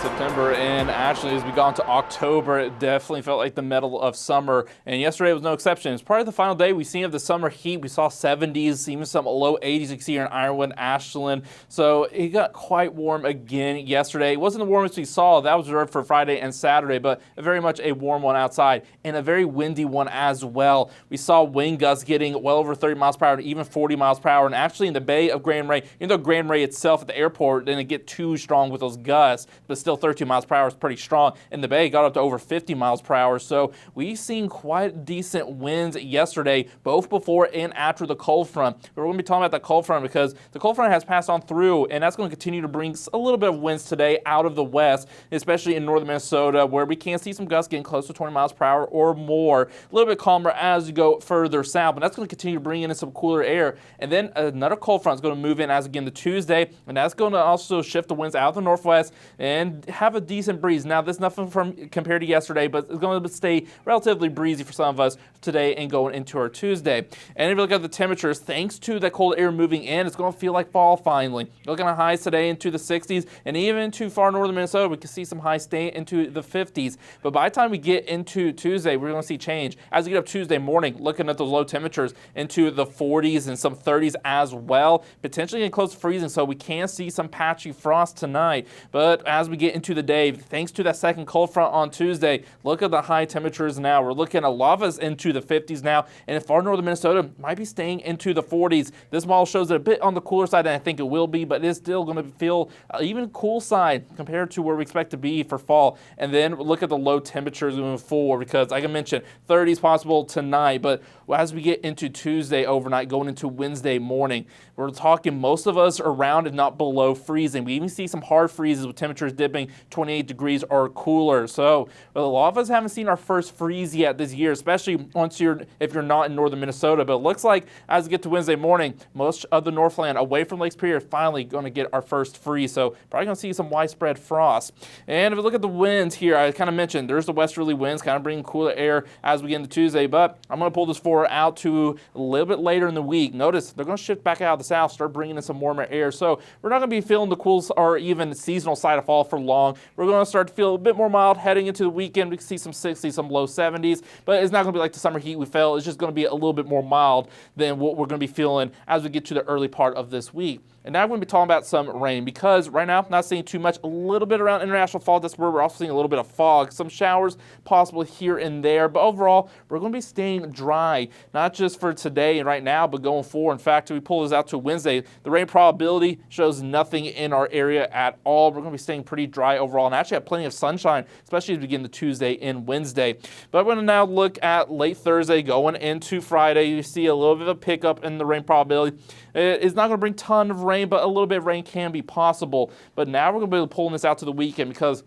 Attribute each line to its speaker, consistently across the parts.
Speaker 1: September, and actually as we got into October, it definitely felt like the middle of summer, and yesterday was no exception. It's probably the final day we've seen of the summer heat. We saw 70s, even some low 80s you can see here in Ironwood, Ashland, so it got quite warm again yesterday. It wasn't the warmest we saw. That was reserved for Friday and Saturday, but very much a warm one outside, and a very windy one as well. We saw wind gusts getting well over 30 miles per hour, even 40 miles per hour, and actually in the Bay of Grand Marais, even though Grand Marais itself at the airport didn't get too strong with those gusts, but still 32 miles per hour is pretty strong. In the Bay, got up to over 50 miles per hour. So we've seen quite decent winds yesterday, both before and after the cold front. We're going to be talking about that cold front because the cold front has passed on through, and that's going to continue to bring a little bit of winds today out of the west, especially in northern Minnesota, where we can see some gusts getting close to 20 miles per hour or more. A little bit calmer as you go further south, but that's going to continue to bring in some cooler air. And then another cold front is going to move in as again the Tuesday, and that's going to also shift the winds out of the northwest and have a decent breeze. Now, this is nothing from compared to yesterday, but it's going to stay relatively breezy for some of us today and going into our Tuesday. And if you look at the temperatures, thanks to that cold air moving in, it's going to feel like fall finally. Looking at highs today into the 60s, and even into far northern Minnesota, we can see some highs stay into the 50s. But by the time we get into Tuesday, we're going to see change. As we get up Tuesday morning, looking at those low temperatures into the 40s and some 30s as well, potentially getting close to freezing, so we can see some patchy frost tonight. But as we get into the day, thanks to that second cold front on Tuesday, look at the high temperatures now. We're looking at lavas into the 50s now, and in far northern Minnesota, might be staying into the 40s. This model shows it a bit on the cooler side than I think it will be, but it is still going to feel even cool side compared to where we expect to be for fall. And then look at the low temperatures moving forward, because like I mentioned, 30s possible tonight, but as we get into Tuesday overnight, going into Wednesday morning, we're talking most of us around and not below freezing. We even see some hard freezes with temperatures dipping 28 degrees or cooler. So a lot of us haven't seen our first freeze yet this year, especially if you're not in northern Minnesota. But it looks like as we get to Wednesday morning, most of the Northland away from Lake Superior finally going to get our first freeze. So probably going to see some widespread frost. And if we look at the winds here, I kind of mentioned there's the westerly winds kind of bringing cooler air as we get into Tuesday. But I'm going to pull this forward out to a little bit later in the week. Notice they're going to shift back out of the south, start bringing in some warmer air. So we're not going to be feeling the cool or even seasonal side of fall for long. We're going to start to feel a bit more mild heading into the weekend. We can see some 60s, some low 70s, but it's not going to be like the summer heat we felt. It's just going to be a little bit more mild than what we're going to be feeling as we get to the early part of this week. And now we're going to be talking about some rain, because right now, not seeing too much, a little bit around International Falls. That's where we're also seeing a little bit of fog, some showers possible here and there. But overall, we're going to be staying dry, not just for today and right now, but going forward. In fact, if we pull this out to Wednesday, the rain probability shows nothing in our area at all. We're going to be staying pretty dry overall, and actually have plenty of sunshine, especially as we get into Tuesday and Wednesday. But we're going to now look at late Thursday going into Friday. You see a little bit of a pickup in the rain probability. It's not going to bring a ton of rain, but a little bit of rain can be possible. But now we're going to be able to pull this out to the weekend, because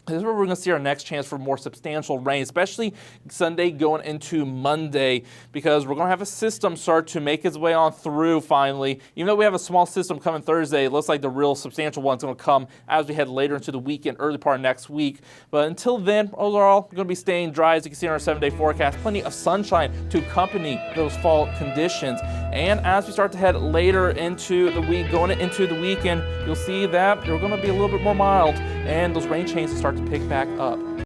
Speaker 1: this is where we're going to see our next chance for more substantial rain, especially Sunday going into Monday, because we're going to have a system start to make its way on through finally. Even though we have a small system coming Thursday, it looks like the real substantial one's going to come as we head later into the weekend, early part of next week. But until then, overall, we're going to be staying dry, as you can see on our 7-day forecast. Plenty of sunshine to accompany those fall conditions. And as we start to head later into the week, going into the weekend, you'll see that they're going to be a little bit more mild, and those rain chains will start to pick back up.